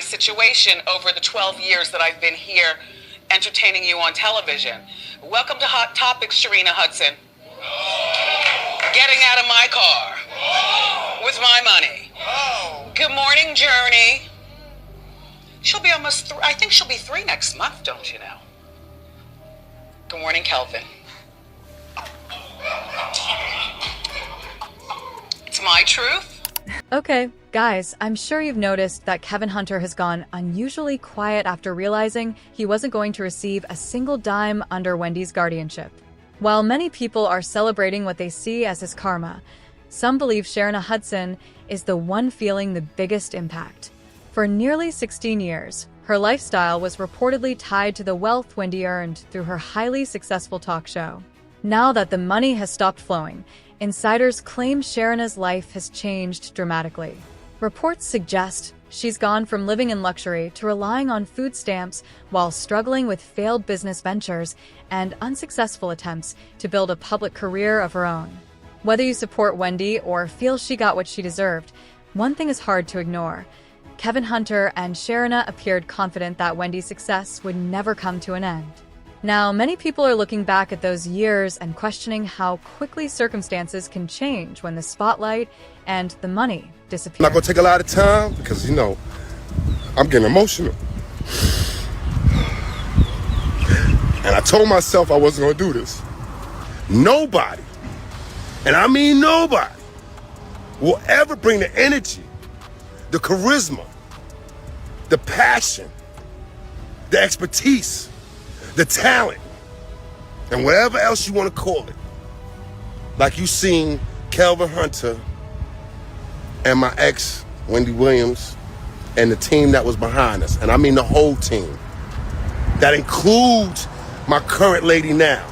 situation over the 12 years that I've been here entertaining you on television. Welcome to Hot Topics, Sharina Hudson. Getting out of my car with my money. Good morning, Journey. She'll be almost I think she'll be 3 next month, don't you know? Good morning, Kelvin. It's my truth. Okay, guys, I'm sure you've noticed that Kevin Hunter has gone unusually quiet after realizing he wasn't going to receive a single dime under Wendy's guardianship. While many people are celebrating what they see as his karma, some believe Sharina Hudson is the one feeling the biggest impact. For nearly 16 years, her lifestyle was reportedly tied to the wealth Wendy earned through her highly successful talk show. Now that the money has stopped flowing, insiders claim Sharina's life has changed dramatically. Reports suggest she's gone from living in luxury to relying on food stamps while struggling with failed business ventures and unsuccessful attempts to build a public career of her own. Whether you support Wendy or feel she got what she deserved, one thing is hard to ignore. Kevin Hunter and Sharina appeared confident that Wendy's success would never come to an end. Now, many people are looking back at those years and questioning how quickly circumstances can change when the spotlight and the money disappear. I'm not gonna take a lot of time because, I'm getting emotional. And I told myself I wasn't gonna do this. Nobody, and I mean nobody, will ever bring the energy, the charisma, the passion, the expertise, the talent, and whatever else you want to call it, like you seen Kelvin Hunter and my ex, Wendy Williams, and the team that was behind us. And I mean the whole team. That includes my current lady now.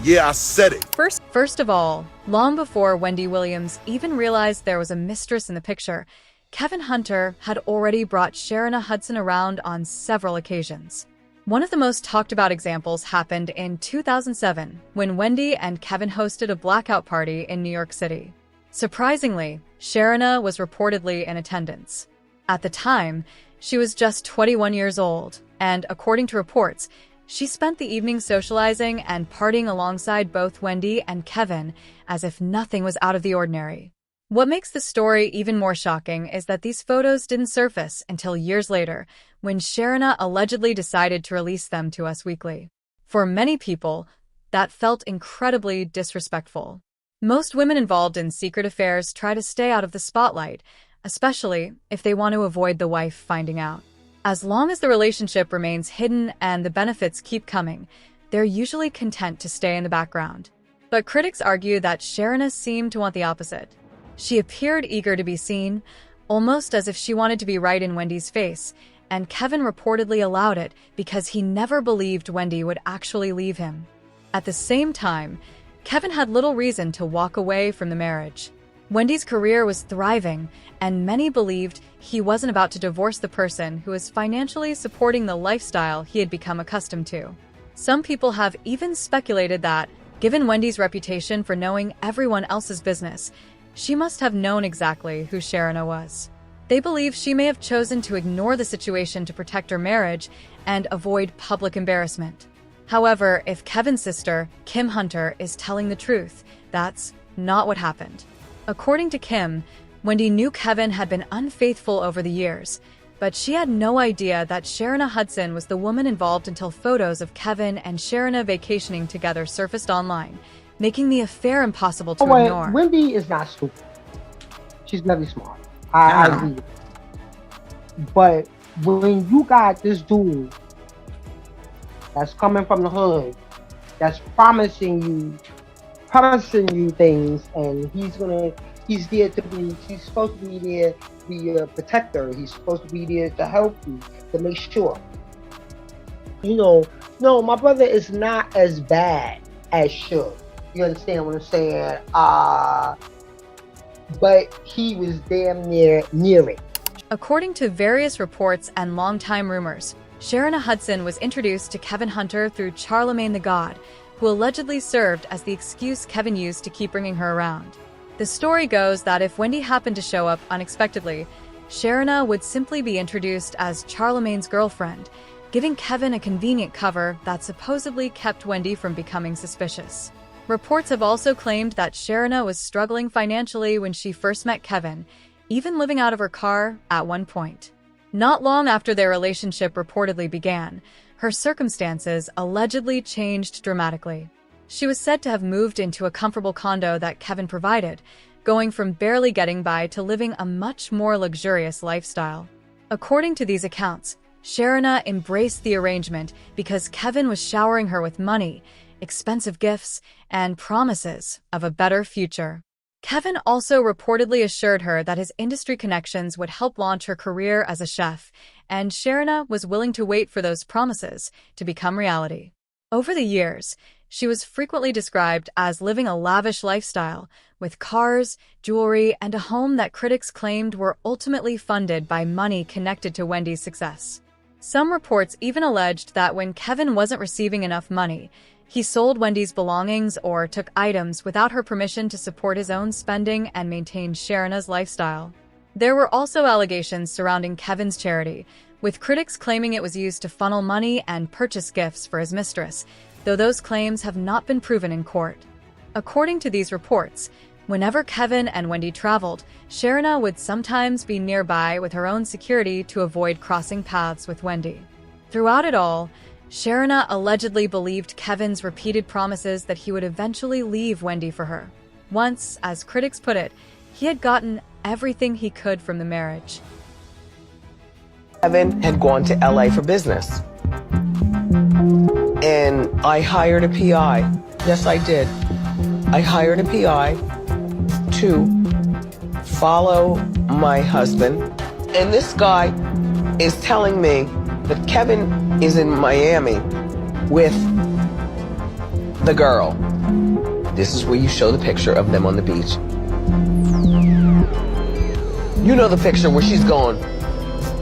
Yeah, I said it. First of all, long before Wendy Williams even realized there was a mistress in the picture, Kevin Hunter had already brought Sharina Hudson around on several occasions. One of the most talked about examples happened in 2007 when Wendy and Kevin hosted a blackout party in New York City. Surprisingly, Sharina was reportedly in attendance. At the time, she was just 21 years old, and according to reports, she spent the evening socializing and partying alongside both Wendy and Kevin as if nothing was out of the ordinary. What makes the story even more shocking is that these photos didn't surface until years later, when Sharina allegedly decided to release them to Us Weekly. For many people, that felt incredibly disrespectful. Most women involved in secret affairs try to stay out of the spotlight, especially if they want to avoid the wife finding out. As long as the relationship remains hidden and the benefits keep coming, they're usually content to stay in the background. But critics argue that Sharina seemed to want the opposite. She appeared eager to be seen, almost as if she wanted to be right in Wendy's face, and Kevin reportedly allowed it because he never believed Wendy would actually leave him. At the same time, Kevin had little reason to walk away from the marriage. Wendy's career was thriving, and many believed he wasn't about to divorce the person who was financially supporting the lifestyle he had become accustomed to. Some people have even speculated that, given Wendy's reputation for knowing everyone else's business, she must have known exactly who Sharina was. They believe she may have chosen to ignore the situation to protect her marriage and avoid public embarrassment. However, if Kevin's sister, Kim Hunter, is telling the truth, that's not what happened. According to Kim, Wendy knew Kevin had been unfaithful over the years, but she had no idea that Sharina Hudson was the woman involved until photos of Kevin and Sharina vacationing together surfaced online, making the affair impossible to ignore. Wendy is not stupid. She's very smart. I agree with you. But when you got this dude that's coming from the hood, that's promising you things, and he's there to be, he's supposed to be there to be a protector. He's supposed to be there to help you, to make sure. No, my brother is not as bad as should. You understand what I'm saying? But he was damn near it. According to various reports and longtime rumors, Sharina Hudson was introduced to Kevin Hunter through Charlemagne the God, who allegedly served as the excuse Kevin used to keep bringing her around. The story goes that if Wendy happened to show up unexpectedly, Sharina would simply be introduced as Charlemagne's girlfriend, giving Kevin a convenient cover that supposedly kept Wendy from becoming suspicious. Reports have also claimed that Sharina was struggling financially when she first met Kevin, even living out of her car at one point. Not long after their relationship reportedly began, her circumstances allegedly changed dramatically. She was said to have moved into a comfortable condo that Kevin provided, going from barely getting by to living a much more luxurious lifestyle. According to these accounts, Sharina embraced the arrangement because Kevin was showering her with money, expensive gifts, and promises of a better future. Kevin also reportedly assured her that his industry connections would help launch her career as a chef, and Sharina was willing to wait for those promises to become reality. Over the years, she was frequently described as living a lavish lifestyle, with cars, jewelry, and a home that critics claimed were ultimately funded by money connected to Wendy's success. Some reports even alleged that when Kevin wasn't receiving enough money, he sold Wendy's belongings or took items without her permission to support his own spending and maintain Sharina's lifestyle. There were also allegations surrounding Kevin's charity, with critics claiming it was used to funnel money and purchase gifts for his mistress, though those claims have not been proven in court. According to these reports, whenever Kevin and Wendy traveled, Sharina would sometimes be nearby with her own security to avoid crossing paths with Wendy. Throughout it all, Sharina allegedly believed Kevin's repeated promises that he would eventually leave Wendy for her. Once, as critics put it, he had gotten everything he could from the marriage. Kevin had gone to LA for business. And I hired a PI. Yes, I did. I hired a PI to follow my husband. And this guy is telling me that Kevin is in Miami with the girl. This is where you show the picture of them on the beach. You know the picture where she's going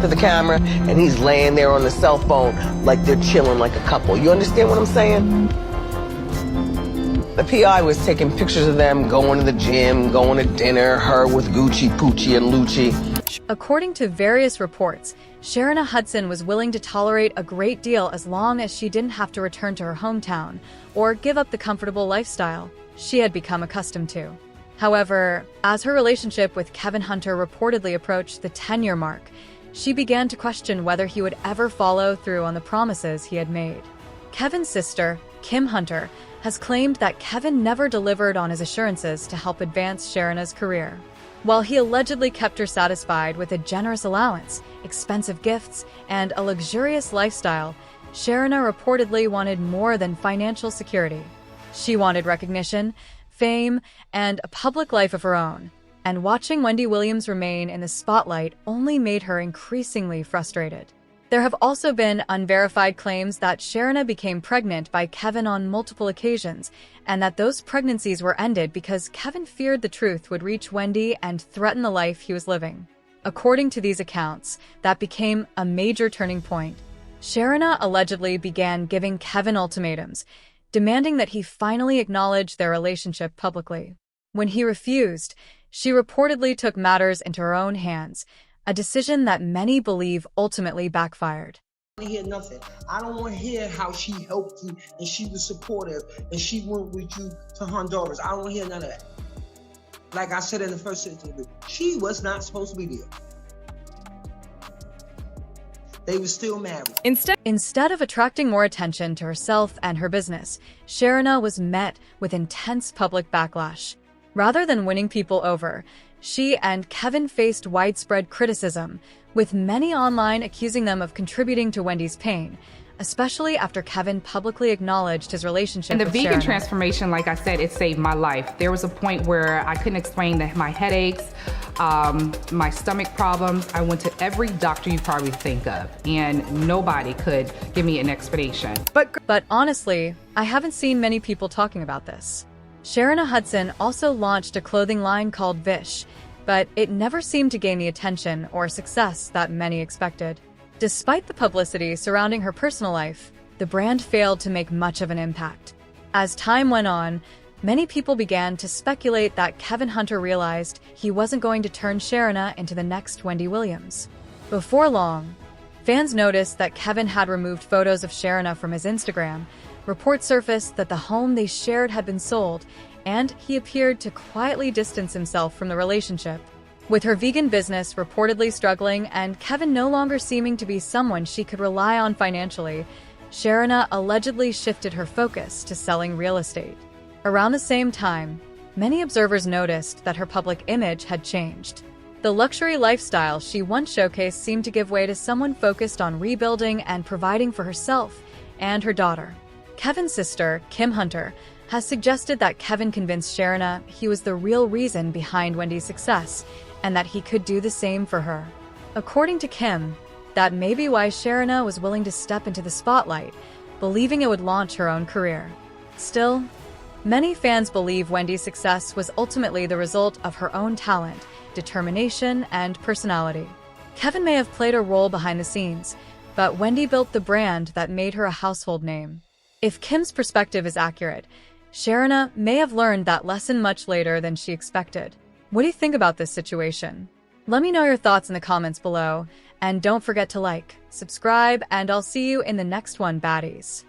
to the camera and he's laying there on the cell phone like they're chilling like a couple. You understand what I'm saying? The PI was taking pictures of them going to the gym, going to dinner, her with Gucci, Poochie, and Lucci. According to various reports, Sharina Hudson was willing to tolerate a great deal as long as she didn't have to return to her hometown or give up the comfortable lifestyle she had become accustomed to. However, as her relationship with Kevin Hunter reportedly approached the 10-year mark, she began to question whether he would ever follow through on the promises he had made. Kevin's sister, Kim Hunter, has claimed that Kevin never delivered on his assurances to help advance Sharina's career. While he allegedly kept her satisfied with a generous allowance, expensive gifts, and a luxurious lifestyle, Sharina reportedly wanted more than financial security. She wanted recognition, fame, and a public life of her own. And watching Wendy Williams remain in the spotlight only made her increasingly frustrated. There have also been unverified claims that Sharina became pregnant by Kevin on multiple occasions, and that those pregnancies were ended because Kevin feared the truth would reach Wendy and threaten the life he was living. According to these accounts, that became a major turning point. Sharina allegedly began giving Kevin ultimatums, demanding that he finally acknowledge their relationship publicly. When he refused, she reportedly took matters into her own hands, a decision that many believe ultimately backfired. I don't hear nothing. I don't want to hear how she helped you and she was supportive and she went with you to Honduras. I don't want to hear none of that. Like I said in the first interview, she was not supposed to be there. They were still married. Instead of attracting more attention to herself and her business, Sharina was met with intense public backlash. Rather than winning people over, she and Kevin faced widespread criticism, with many online accusing them of contributing to Wendy's pain, especially after Kevin publicly acknowledged his relationship with Sharina. And the vegan transformation, like I said, it saved my life. There was a point where I couldn't explain my headaches, my stomach problems. I went to every doctor you probably think of, and nobody could give me an explanation. But honestly, I haven't seen many people talking about this. Sharina Hudson also launched a clothing line called Vish, but it never seemed to gain the attention or success that many expected. Despite the publicity surrounding her personal life, the brand failed to make much of an impact. As time went on, Many people began to speculate that Kevin Hunter realized he wasn't going to turn Sharina into the next Wendy Williams. Before long, fans noticed that Kevin had removed photos of Sharina from his Instagram. Reports surfaced that the home they shared had been sold, and he appeared to quietly distance himself from the relationship. With her vegan business reportedly struggling and Kevin no longer seeming to be someone she could rely on financially, Sharina allegedly shifted her focus to selling real estate. Around the same time, many observers noticed that her public image had changed. The luxury lifestyle she once showcased seemed to give way to someone focused on rebuilding and providing for herself and her daughter. Kevin's sister, Kim Hunter, has suggested that Kevin convinced Sharina he was the real reason behind Wendy's success and that he could do the same for her. According to Kim, that may be why Sharina was willing to step into the spotlight, believing it would launch her own career. Still, many fans believe Wendy's success was ultimately the result of her own talent, determination, and personality. Kevin may have played a role behind the scenes, but Wendy built the brand that made her a household name. If Kim's perspective is accurate, Sharina may have learned that lesson much later than she expected. What do you think about this situation? Let me know your thoughts in the comments below, and don't forget to like, subscribe, and I'll see you in the next one, baddies.